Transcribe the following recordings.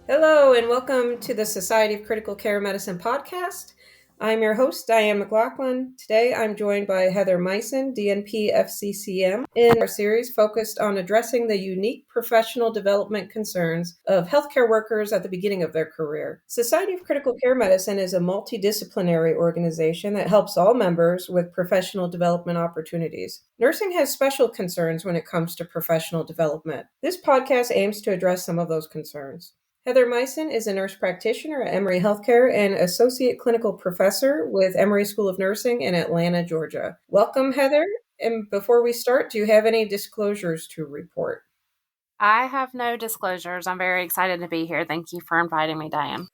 Hello, and welcome to the Society of Critical Care Medicine podcast. I'm your host, Diane McLaughlin. Today, I'm joined by Heather Meissen, DNP FCCM, in our series focused on addressing the unique professional development concerns of healthcare workers at the beginning of their career. Society of Critical Care Medicine is a multidisciplinary organization that helps all members with professional development opportunities. Nursing has special concerns when it comes to professional development. This podcast aims to address some of those concerns. Heather Meissen is a nurse practitioner at Emory Healthcare and associate clinical professor with Emory School of Nursing in Atlanta, Georgia. Welcome, Heather. And before we start, do you have any disclosures to report? I have no disclosures. I'm very excited to be here. Thank you for inviting me, Diane.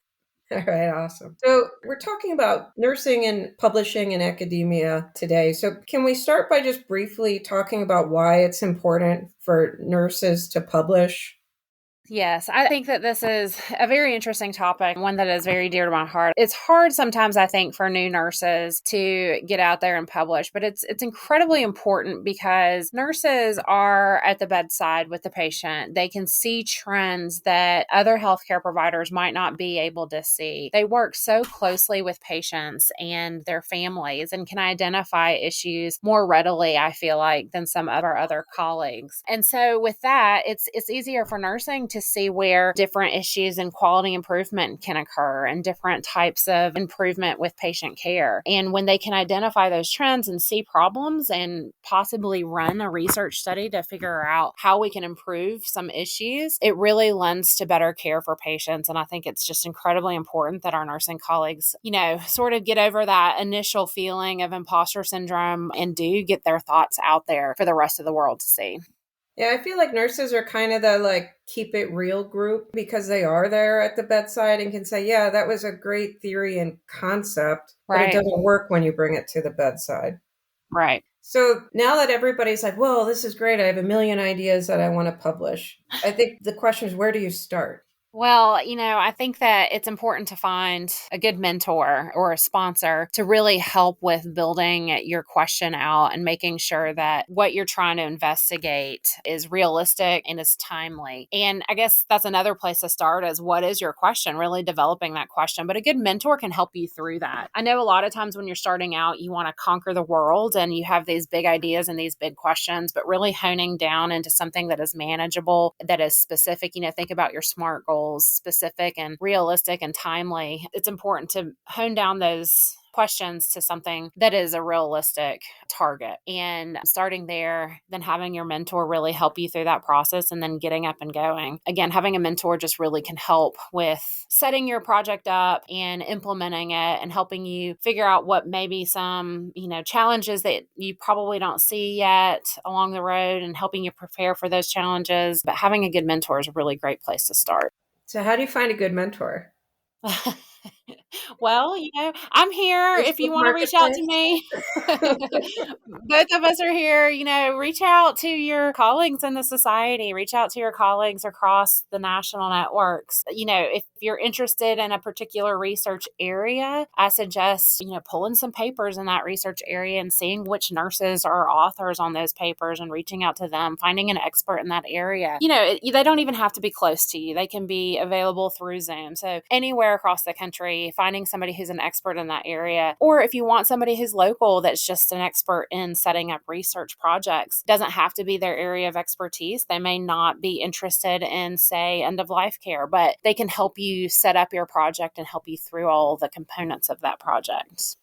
All right, awesome. So we're talking about nursing and publishing in academia today. So can we start by just briefly talking about why it's important for nurses to publish? Yes, I think that this is a very interesting topic, one that is very dear to my heart. It's hard sometimes, I think, for new nurses to get out there and publish, but it's incredibly important because nurses are at the bedside with the patient. They can see trends that other healthcare providers might not be able to see. They work so closely with patients and their families and can identify issues more readily, I feel like, than some of our other colleagues. And so with that, it's easier for nursing to see where different issues and quality improvement can occur and different types of improvement with patient care. And when they can identify those trends and see problems and possibly run a research study to figure out how we can improve some issues, it really lends to better care for patients. And I think it's just incredibly important that our nursing colleagues, sort of get over that initial feeling of imposter syndrome and do get their thoughts out there for the rest of the world to see. Yeah, I feel like nurses are kind of the keep it real group because they are there at the bedside and can say, yeah, that was a great theory and concept, but it doesn't work when you bring it to the bedside. Right. So now that everybody's like, well, this is great. I have a million ideas that I want to publish. I think the question is, where do you start? Well, I think that it's important to find a good mentor or a sponsor to really help with building your question out and making sure that what you're trying to investigate is realistic and is timely. And I guess that's another place to start is what is your question, really developing that question. But a good mentor can help you through that. I know a lot of times when you're starting out, you want to conquer the world and you have these big ideas and these big questions, but really honing down into something that is manageable, that is specific. Think about your SMART goals. Specific and realistic and timely. It's important to hone down those questions to something that is a realistic target. And starting there, then having your mentor really help you through that process and then getting up and going. Again, having a mentor just really can help with setting your project up and implementing it and helping you figure out what maybe some, challenges that you probably don't see yet along the road and helping you prepare for those challenges. But having a good mentor is a really great place to start. So how do you find a good mentor? Well, I'm here if you want to reach out to me. Both of us are here. Reach out to your colleagues in the society, reach out to your colleagues across the national networks. If you're interested in a particular research area, I suggest, pulling some papers in that research area and seeing which nurses are authors on those papers and reaching out to them, finding an expert in that area. They don't even have to be close to you. They can be available through Zoom. So anywhere across the country, finding somebody who's an expert in that area, or if you want somebody who's local that's just an expert in setting up research projects, doesn't have to be their area of expertise. They may not be interested in, say, end-of-life care, but they can help you set up your project and help you through all the components of that project.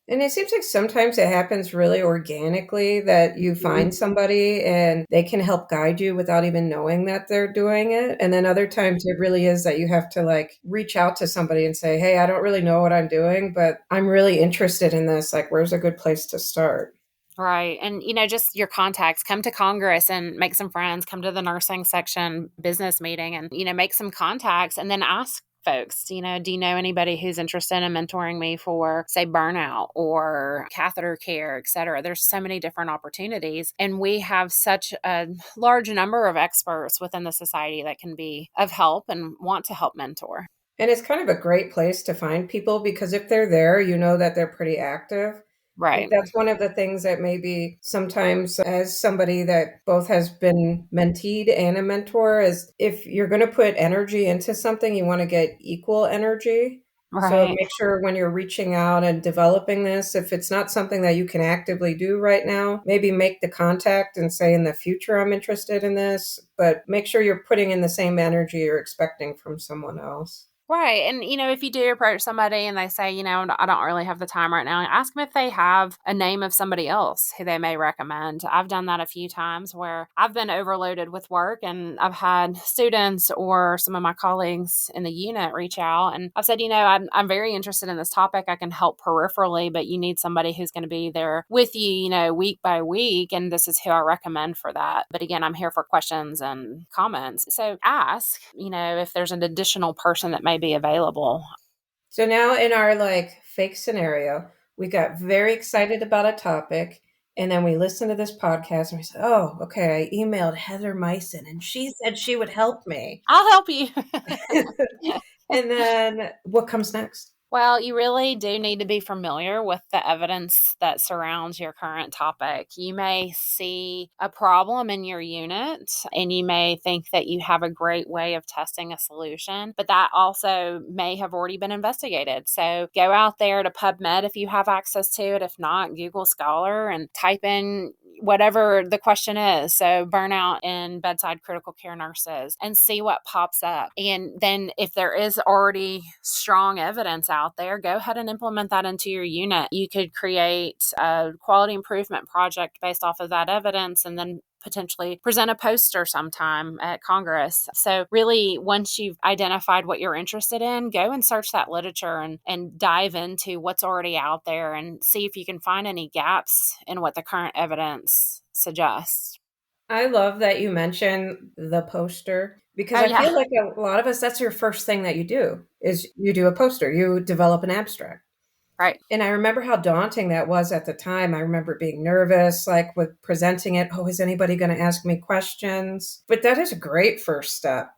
And it seems like sometimes it happens really organically that you find somebody and they can help guide you without even knowing that they're doing it. And then other times it really is that you have to reach out to somebody and say, hey, I don't really know what I'm doing, but I'm really interested in this. Where's a good place to start? Right. And, just your contacts, come to Congress and make some friends, come to the nursing section business meeting and, make some contacts and then ask folks, do you know anybody who's interested in mentoring me for, say, burnout or catheter care, et cetera? There's so many different opportunities. And we have such a large number of experts within the society that can be of help and want to help mentor. And it's kind of a great place to find people because if they're there, you know that they're pretty active. Like Right. that's one of the things that maybe sometimes, as somebody that both has been menteed and a mentor, is if you're going to put energy into something, you want to get equal energy. So Right. make sure when you're reaching out and developing this, if it's not something that you can actively do right now, maybe make the contact and say in the future, I'm interested in this, but make sure you're putting in the same energy you're expecting from someone else. Right. And, if you do approach somebody and they say, I don't really have the time right now, ask them if they have a name of somebody else who they may recommend. I've done that a few times where I've been overloaded with work and I've had students or some of my colleagues in the unit reach out and I've said, I'm very interested in this topic. I can help peripherally, but you need somebody who's going to be there with you, week by week. And this is who I recommend for that. But again, I'm here for questions and comments. So ask, if there's an additional person that may be available. So now in our fake scenario, we got very excited about a topic and then we listened to this podcast and we said, oh, okay, I emailed Heather Meissen and she said she would help me. I'll help you. And then what comes next? Well, you really do need to be familiar with the evidence that surrounds your current topic. You may see a problem in your unit and you may think that you have a great way of testing a solution, but that also may have already been investigated. So go out there to PubMed if you have access to it. If not, Google Scholar and type in whatever the question is. So burnout in bedside critical care nurses and see what pops up. And then if there is already strong evidence out there, go ahead and implement that into your unit. You could create a quality improvement project based off of that evidence and then potentially present a poster sometime at Congress. So really, once you've identified what you're interested in, go and search that literature and dive into what's already out there and see if you can find any gaps in what the current evidence suggests. I love that you mentioned the poster because Oh, I yeah. feel like a lot of us, that's your first thing that you do is you do a poster, you develop an abstract. Right. And I remember how daunting that was at the time. I remember being nervous, with presenting it. Oh, is anybody going to ask me questions? But that is a great first step.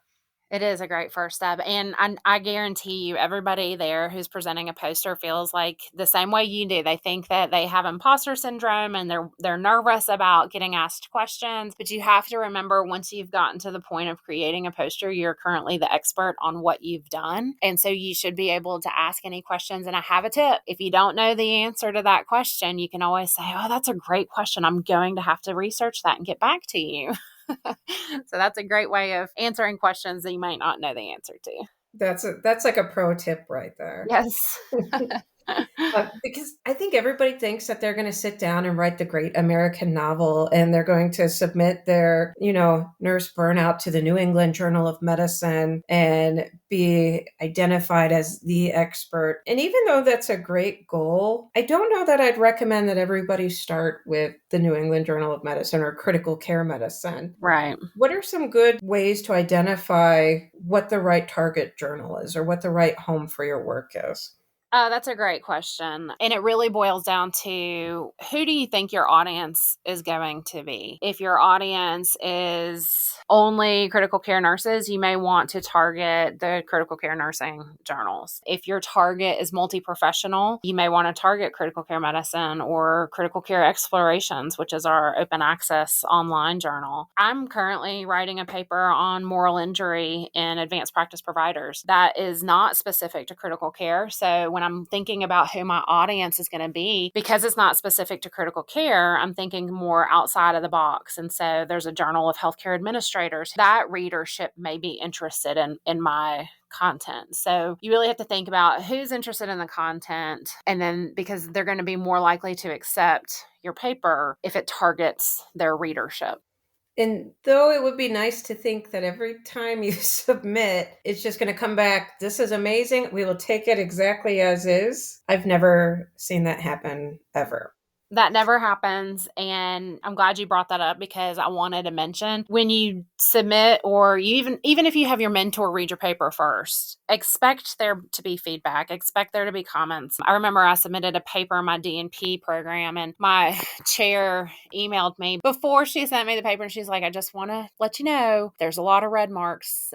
It is a great first step. And I guarantee you, everybody there who's presenting a poster feels like the same way you do. They think that they have imposter syndrome and they're nervous about getting asked questions. But you have to remember, once you've gotten to the point of creating a poster, you're currently the expert on what you've done. And so you should be able to ask any questions. And I have a tip. If you don't know the answer to that question, you can always say, oh, that's a great question. I'm going to have to research that and get back to you. So that's a great way of answering questions that you might not know the answer to. That's like a pro tip right there. Yes. Because I think everybody thinks that they're going to sit down and write the great American novel and they're going to submit their, nurse burnout to the New England Journal of Medicine and be identified as the expert. And even though that's a great goal, I don't know that I'd recommend that everybody start with the New England Journal of Medicine or critical care medicine. Right. What are some good ways to identify what the right target journal is or what the right home for your work is? That's a great question. And it really boils down to, who do you think your audience is going to be? If your audience is only critical care nurses, you may want to target the critical care nursing journals. If your target is multi-professional, you may want to target critical care medicine or critical care explorations, which is our open access online journal. I'm currently writing a paper on moral injury in advanced practice providers. That is not specific to critical care. So when I'm thinking about who my audience is going to be, because it's not specific to critical care, I'm thinking more outside of the box. And so there's a journal of healthcare administrators. That readership may be interested in my content. So you really have to think about who's interested in the content, and then because they're going to be more likely to accept your paper if it targets their readership. And though it would be nice to think that every time you submit, it's just going to come back, this is amazing, we will take it exactly as is. I've never seen that happen ever. That never happens. And I'm glad you brought that up, because I wanted to mention, when you submit, or you even if you have your mentor read your paper first, expect there to be feedback, expect there to be comments. I remember I submitted a paper in my DNP program and my chair emailed me before she sent me the paper and she's like, I just want to let you know there's a lot of red marks.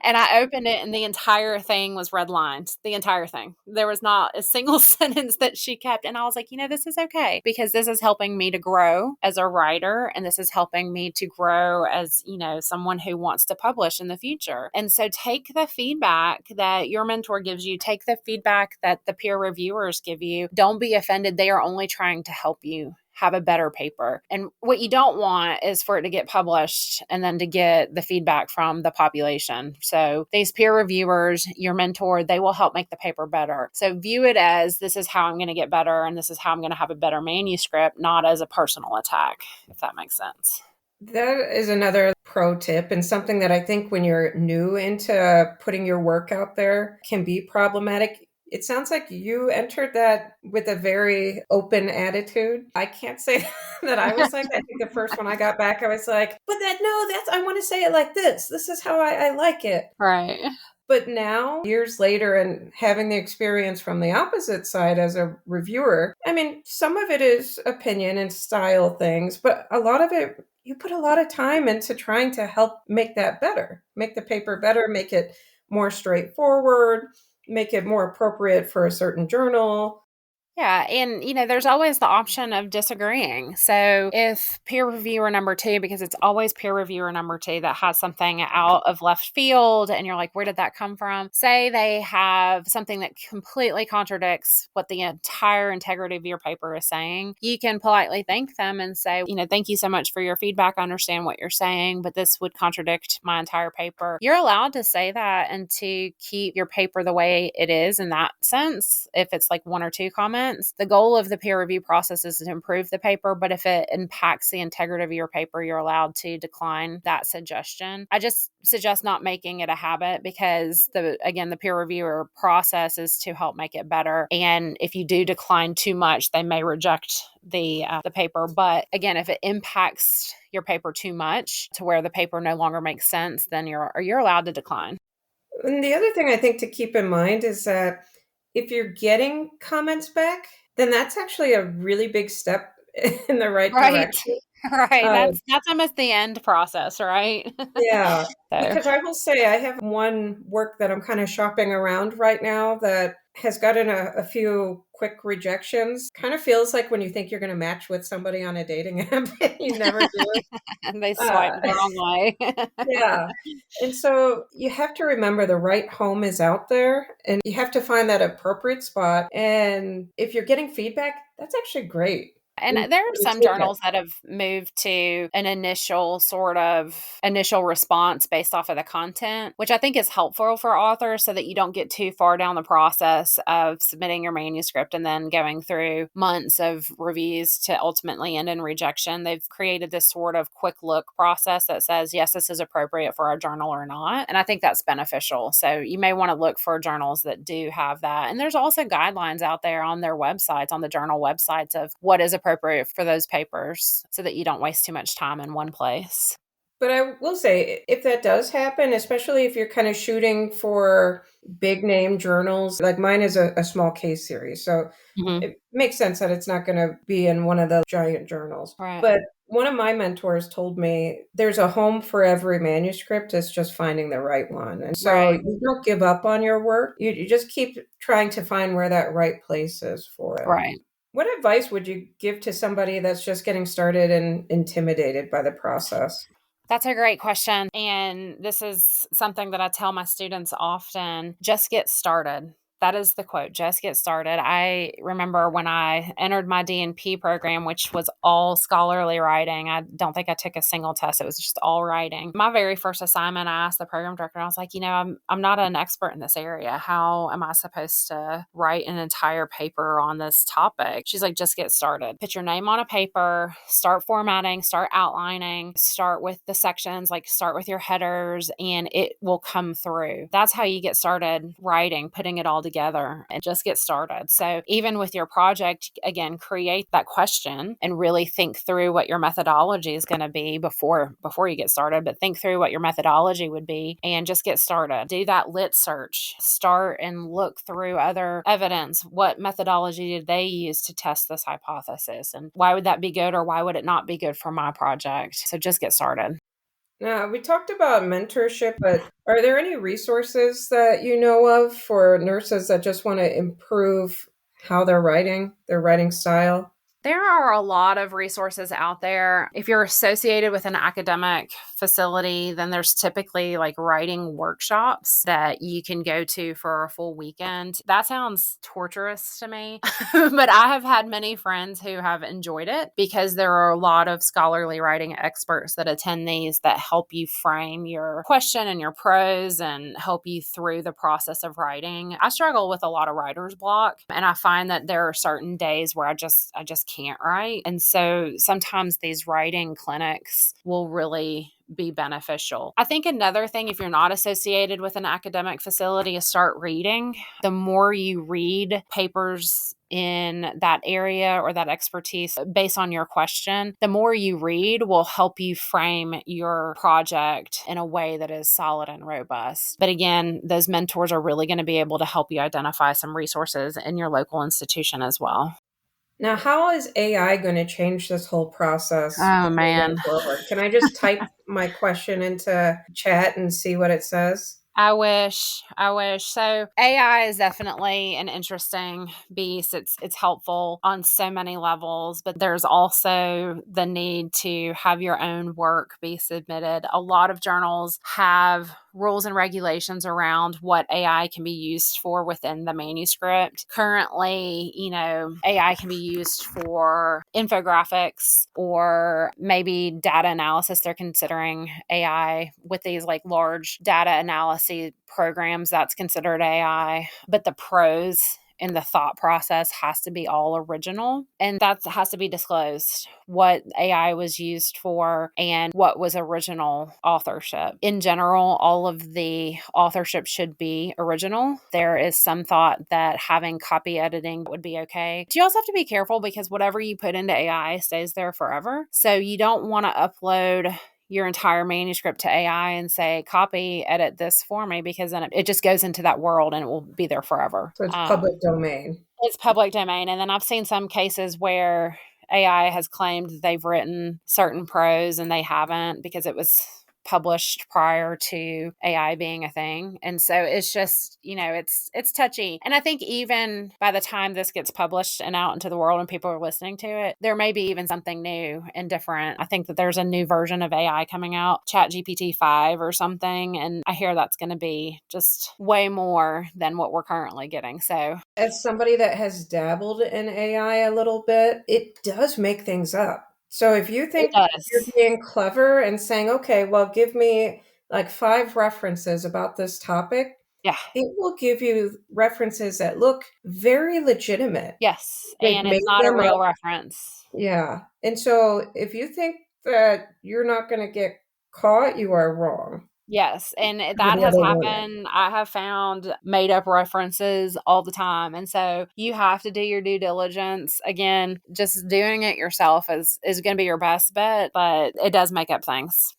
And I opened it and the entire thing was redlined, the entire thing. There was not a single sentence that she kept. And I was like, this is okay because this is helping me to grow as a writer. And this is helping me to grow as, someone who wants to publish in the future. And so take the feedback that your mentor gives you, take the feedback that the peer reviewers give you. Don't be offended. They are only trying to help you have a better paper. And what you don't want is for it to get published and then to get the feedback from the population. So these peer reviewers, your mentor, they will help make the paper better. So view it as this is how I'm going to get better and this is how I'm going to have a better manuscript, not as a personal attack, if that makes sense. That is another pro tip and something that I think when you're new into putting your work out there can be problematic. It sounds like you entered that with a very open attitude. I can't say that I was like that. I think the first one I got back, I was like, I want to say it like this. This is how I like it. Right. But now, years later, and having the experience from the opposite side as a reviewer, some of it is opinion and style things, but a lot of it, you put a lot of time into trying to help make that better, make the paper better, make it more straightforward, make it more appropriate for a certain journal. Yeah. And, there's always the option of disagreeing. So if peer reviewer number 2, because it's always peer reviewer number 2 that has something out of left field and you're like, where did that come from? Say they have something that completely contradicts what the entire integrity of your paper is saying. You can politely thank them and say, thank you so much for your feedback. I understand what you're saying, but this would contradict my entire paper. You're allowed to say that and to keep your paper the way it is in that sense. If it's like 1 or 2 comments, the goal of the peer review process is to improve the paper, but if it impacts the integrity of your paper, you're allowed to decline that suggestion. I just suggest not making it a habit because the peer reviewer process is to help make it better. And if you do decline too much, they may reject the paper. But again, if it impacts your paper too much to where the paper no longer makes sense, then you're allowed to decline. And the other thing I think to keep in mind is that if you're getting comments back, then that's actually a really big step in the right direction. Right. That's almost the end process, right? Yeah. Because I will say I have one work that I'm kind of shopping around right now that has gotten a few quick rejections. Kind of feels like when you think you're going to match with somebody on a dating app, you never do. And they swipe the wrong way. Yeah. And so you have to remember the right home is out there and you have to find that appropriate spot. And if you're getting feedback, that's actually great. And there are some journals that have moved to an initial response based off of the content, which I think is helpful for authors so that you don't get too far down the process of submitting your manuscript and then going through months of reviews to ultimately end in rejection. They've created this sort of quick look process that says, yes, this is appropriate for our journal or not. And I think that's beneficial. So you may want to look for journals that do have that. And there's also guidelines out there on their websites, on the journal websites of what is appropriate for those papers so that you don't waste too much time in one place. But I will say, if that does happen, especially if you're kind of shooting for big name journals, like mine is a small case series. So It makes sense that it's not going to be in one of the giant journals. Right. But one of my mentors told me there's a home for every manuscript. It's just finding the right one. And so you don't give up on your work. You just keep trying to find where that right place is for it. Right. What advice would you give to somebody that's just getting started and intimidated by the process? That's a great question. And this is something that I tell my students often, just get started. That is the quote, just get started. I remember when I entered my D&P program, which was all scholarly writing. I don't think I took a single test. It was just all writing. My very first assignment, I asked the program director, I was like, I'm not an expert in this area. How am I supposed to write an entire paper on this topic? She's like, just get started. Put your name on a paper, start formatting, start outlining, start with the sections, like start with your headers, and it will come through. That's how you get started writing, putting it all together and just get started. So even with your project, again, create that question and really think through what your methodology is going to be before you get started, but think through what your methodology would be and just get started. Do that lit search. Start and look through other evidence. What methodology did they use to test this hypothesis? And why would that be good or why would it not be good for my project? So just get started. Now, we talked about mentorship, but are there any resources that you know of for nurses that just want to improve how they're writing, their writing style? There are a lot of resources out there. If you're associated with an academic facility, then there's typically like writing workshops that you can go to for a full weekend. That sounds torturous to me, but I have had many friends who have enjoyed it because there are a lot of scholarly writing experts that attend these that help you frame your question and your prose and help you through the process of writing. I struggle with a lot of writer's block, and I find that there are certain days where I just can't write. And so sometimes these writing clinics will really be beneficial. I think another thing, if you're not associated with an academic facility, is start reading. The more you read papers in that area or that expertise based on your question, the more you read will help you frame your project in a way that is solid and robust. But again, those mentors are really going to be able to help you identify some resources in your local institution as well. Now, how is AI going to change this whole process Oh, moving man. forward? Can I just type my question into chat and see what it says? I wish. So AI is definitely an interesting beast. It's helpful on so many levels, but there's also the need to have your own work be submitted. A lot of journals have rules and regulations around what AI can be used for within the manuscript. Currently, AI can be used for infographics or maybe data analysis. They're considering AI with these like large data analysis programs. That's considered AI, but the prose and the thought process has to be all original, and that has to be disclosed what AI was used for and what was original authorship. In general, all of the authorship should be original. There is some thought that having copy editing would be okay. But you also have to be careful because whatever you put into AI stays there forever. So you don't want to upload your entire manuscript to AI and say, copy, edit this for me, because then it just goes into that world and it will be there forever. So it's public domain. It's public domain. And then I've seen some cases where AI has claimed they've written certain prose and they haven't because it was published prior to AI being a thing. And so it's just, it's touchy. And I think even by the time this gets published and out into the world and people are listening to it, there may be even something new and different. I think that there's a new version of AI coming out, ChatGPT-5 or something. And I hear that's going to be just way more than what we're currently getting. So as somebody that has dabbled in AI a little bit, it does make things up. So if you think you're being clever and saying, okay, well, give me like 5 references about this topic, yeah, it will give you references that look very legitimate. Yes, They've and made it's not a them real up. reference. Yeah. And so if you think that you're not going to get caught, you are wrong. Yes, and that Any has other warning. happened. I have found made up references all the time. And so you have to do your due diligence. Again, just doing it yourself is going to be your best bet, but it does make up things.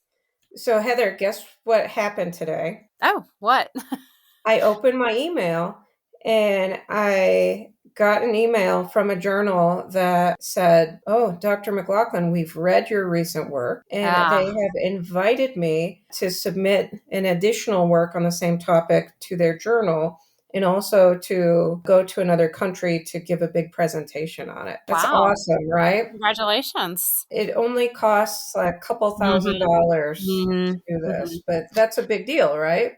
So Heather, guess what happened today? Oh, what? I opened my email and I got an email from a journal that said, "Oh, Dr. McLaughlin, we've read your recent work and they have invited me to submit an additional work on the same topic to their journal and also to go to another country to give a big presentation on it." That's Wow. awesome, right? Congratulations. It only costs like a couple $1,000 Mm-hmm. to do Mm-hmm. this, but that's a big deal, right?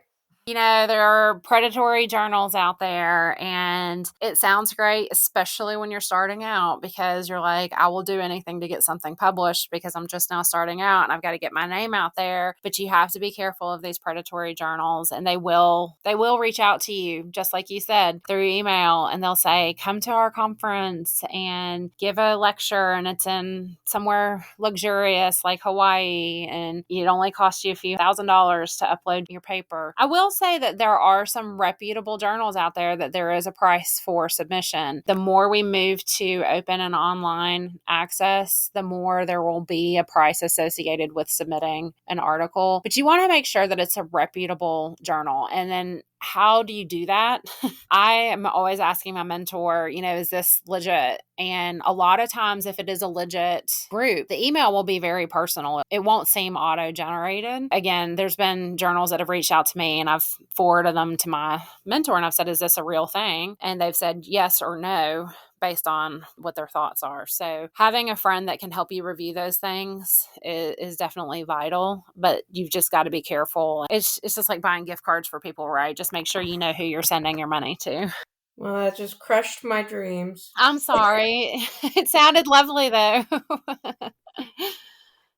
There are predatory journals out there, and it sounds great, especially when you're starting out, because you're like, I will do anything to get something published because I'm just now starting out and I've got to get my name out there. But you have to be careful of these predatory journals, and they will reach out to you, just like you said, through email, and they'll say, come to our conference and give a lecture, and it's in somewhere luxurious like Hawaii, and it only costs you a few $1,000s to upload your paper. I will say that there are some reputable journals out there that there is a price for submission. The more we move to open and online access, the more there will be a price associated with submitting an article. But you want to make sure that it's a reputable journal. And then how do you do that? I am always asking my mentor, is this legit? And a lot of times, if it is a legit group, the email will be very personal. It won't seem auto-generated. Again, there's been journals that have reached out to me and I've forwarded them to my mentor and I've said, is this a real thing? And they've said yes or no, based on what their thoughts are. So having a friend that can help you review those things is definitely vital, but you've just got to be careful. It's just like buying gift cards for people, right? Just make sure you know who you're sending your money to. Well, that just crushed my dreams. I'm sorry. It sounded lovely though.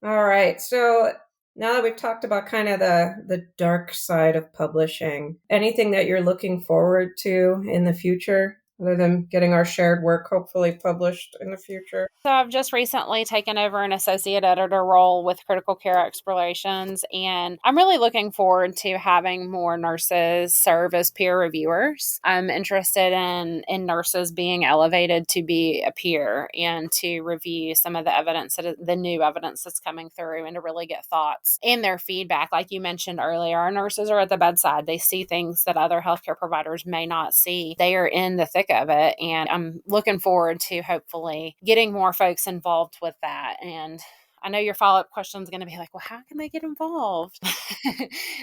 All right. So now that we've talked about kind of the dark side of publishing, anything that you're looking forward to in the future? Other than getting our shared work hopefully published in the future. So I've just recently taken over an associate editor role with Critical Care Explorations, and I'm really looking forward to having more nurses serve as peer reviewers. I'm interested in nurses being elevated to be a peer and to review some of the evidence, the new evidence that's coming through, and to really get thoughts and their feedback. Like you mentioned earlier, our nurses are at the bedside. They see things that other healthcare providers may not see. They are in the thick of it, and I'm looking forward to hopefully getting more folks involved with that. And I know your follow-up question is going to be like, well, how can they get involved?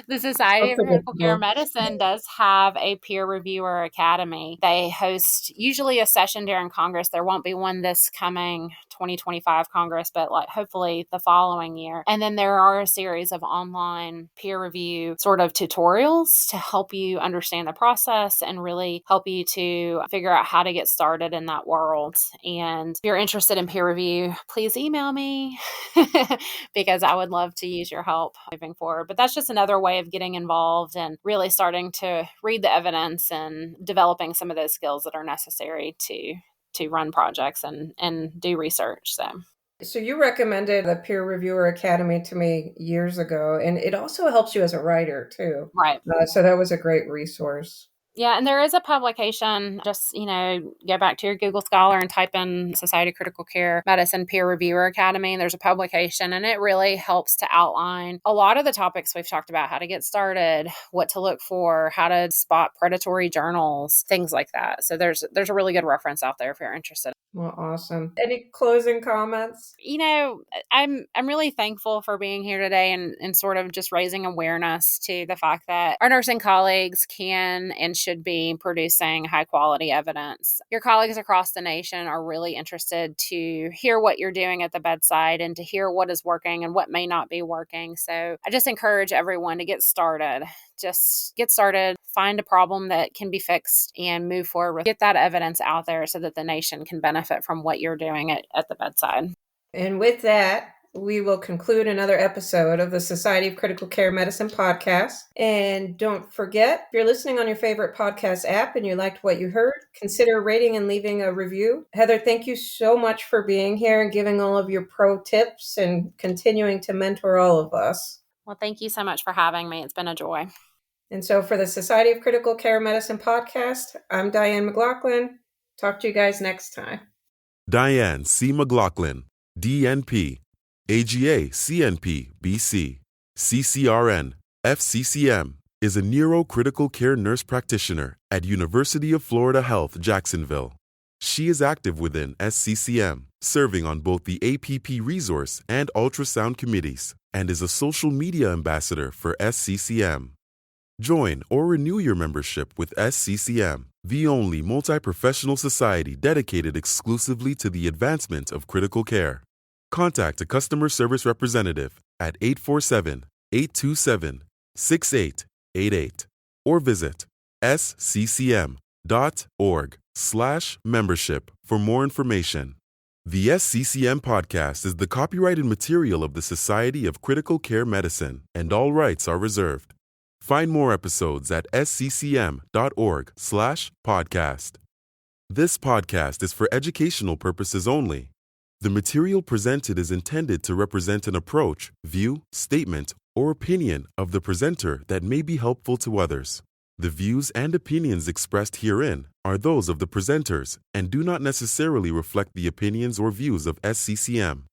The Society of Critical Care Medicine does have a peer reviewer academy. They host usually a session during Congress. There won't be one this coming 2025 Congress, but like hopefully the following year. And then there are a series of online peer review sort of tutorials to help you understand the process and really help you to figure out how to get started in that world. And if you're interested in peer review, please email me because I would love to use your help moving forward. But that's just another way of getting involved and really starting to read the evidence and developing some of those skills that are necessary to run projects and do research. So you recommended the Peer Reviewer Academy to me years ago, and it also helps you as a writer too. Right. So that was a great resource. Yeah, and there is a publication. Just, go back to your Google Scholar and type in Society of Critical Care Medicine Peer Reviewer Academy. There's a publication, and it really helps to outline a lot of the topics we've talked about, how to get started, what to look for, how to spot predatory journals, things like that. So there's a really good reference out there if you're interested. Well, awesome. Any closing comments? I'm really thankful for being here today and sort of just raising awareness to the fact that our nursing colleagues can and should be producing high quality evidence. Your colleagues across the nation are really interested to hear what you're doing at the bedside and to hear what is working and what may not be working. So I just encourage everyone to get started. Just get started, find a problem that can be fixed and move forward. Get that evidence out there so that the nation can benefit from what you're doing at the bedside. And with that, we will conclude another episode of the Society of Critical Care Medicine podcast. And don't forget, if you're listening on your favorite podcast app and you liked what you heard, consider rating and leaving a review. Heather, thank you so much for being here and giving all of your pro tips and continuing to mentor all of us. Well, thank you so much for having me. It's been a joy. And so for the Society of Critical Care Medicine podcast, I'm Diane McLaughlin. Talk to you guys next time. Diane C. McLaughlin, DNP, AGACNP-BC, CCRN, FCCM, is a neurocritical care nurse practitioner at University of Florida Health, Jacksonville. She is active within SCCM, serving on both the APP resource and ultrasound committees, and is a social media ambassador for SCCM. Join or renew your membership with SCCM, the only multi-professional society dedicated exclusively to the advancement of critical care. Contact a customer service representative at 847-827-6888 or visit sccm.org/membership for more information. The SCCM Podcast is the copyrighted material of the Society of Critical Care Medicine, and all rights are reserved. Find more episodes at sccm.org/podcast. This podcast is for educational purposes only. The material presented is intended to represent an approach, view, statement, or opinion of the presenter that may be helpful to others. The views and opinions expressed herein are those of the presenters and do not necessarily reflect the opinions or views of SCCM.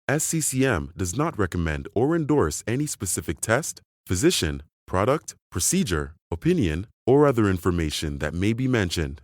SCCM does not recommend or endorse any specific test, physician, product, procedure, opinion, or other information that may be mentioned